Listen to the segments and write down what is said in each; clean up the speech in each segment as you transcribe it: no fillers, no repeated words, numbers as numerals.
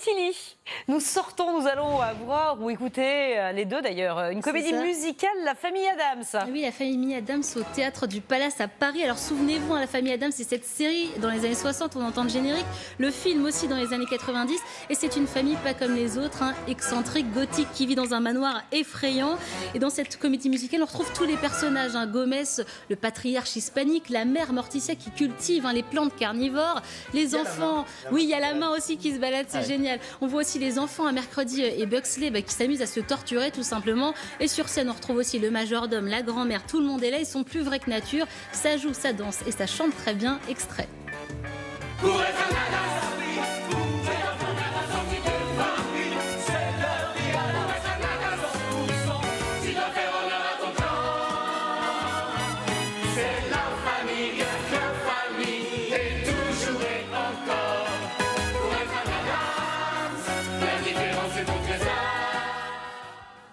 Tilly, nous sortons, nous allons voir ou écouter les deux d'ailleurs, une comédie musicale, La Famille Adams. Oui, La Famille Adams au Théâtre du Palace à Paris. Alors souvenez-vous, La Famille Adams, c'est cette série dans les années 60, on entend le générique, le film aussi dans les années 90, et c'est une famille pas comme les autres, excentrique, gothique, qui vit dans un manoir effrayant. Et dans cette comédie musicale, on retrouve tous les personnages, Gomez, le patriarche hispanique, la mère Morticia qui cultive les plantes carnivores, les enfants, oui, il y a la main aussi qui se balade, c'est génial. On voit aussi les enfants à Mercredi et Buxley qui s'amusent à se torturer tout simplement. Et sur scène, on retrouve aussi le majordome, la grand-mère, tout le monde est là, ils sont plus vrais que nature. Ça joue, ça danse et ça chante très bien. Extrait.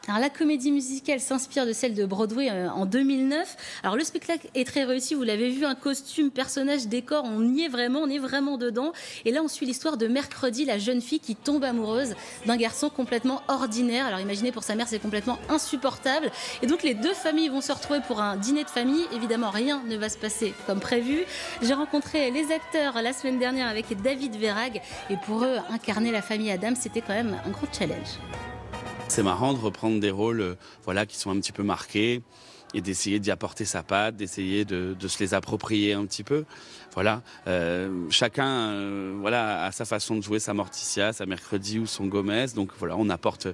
Alors, la comédie musicale s'inspire de celle de Broadway en 2009. Alors le spectacle est très réussi, vous l'avez vu, un costume, personnage, décor, on y est vraiment, on est vraiment dedans. Et là on suit l'histoire de Mercredi, la jeune fille qui tombe amoureuse d'un garçon complètement ordinaire. Alors imaginez, pour sa mère c'est complètement insupportable. Et donc les deux familles vont se retrouver pour un dîner de famille. Évidemment rien ne va se passer comme prévu. J'ai rencontré les acteurs la semaine dernière avec David Verrag. Et pour eux, incarner la famille Adams, c'était quand même un gros challenge. C'est marrant de reprendre des rôles qui sont un petit peu marqués et d'essayer d'y apporter sa patte, d'essayer de se les approprier un petit peu. Voilà, chacun a sa façon de jouer, sa Morticia, sa Mercredi ou son Gomez. Donc voilà, on apporte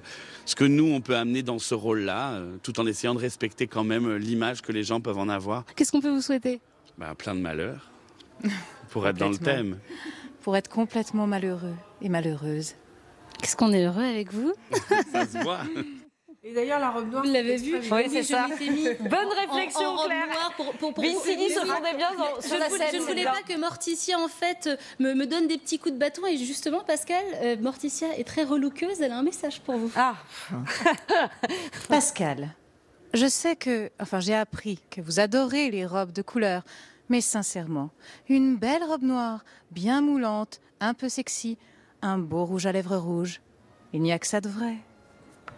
ce que nous, on peut amener dans ce rôle-là, tout en essayant de respecter quand même l'image que les gens peuvent en avoir. Qu'est-ce qu'on peut vous souhaiter ? Plein de malheur, pour être dans le thème. Pour être complètement malheureux et malheureuse. Qu'est-ce qu'on est heureux avec vous. Ça se voit. Et d'ailleurs, la robe noire, vous l'avez vu. Oui, c'est ça. Bonne réflexion, Claire. Vincini se fondait bien sur la scène. Je ne voulais pas que Morticia, en fait, me donne des petits coups de bâton. Et justement, Pascal, Morticia est très relookeuse. Elle a un message pour vous. Ah. Pascal, je sais j'ai appris que vous adorez les robes de couleur. Mais sincèrement, une belle robe noire, bien moulante, un peu sexy, un beau rouge à lèvres rouge, il n'y a que ça de vrai.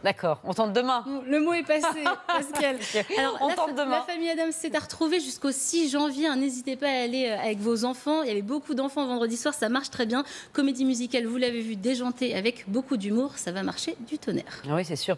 D'accord, on tente demain. Le mot est passé, Pascal. Alors, on tente demain. La Famille Adams, c'est à retrouver jusqu'au 6 janvier. N'hésitez pas à aller avec vos enfants. Il y avait beaucoup d'enfants vendredi soir, ça marche très bien. Comédie musicale, vous l'avez vu, déjantée avec beaucoup d'humour, ça va marcher du tonnerre. Oui, c'est sûr.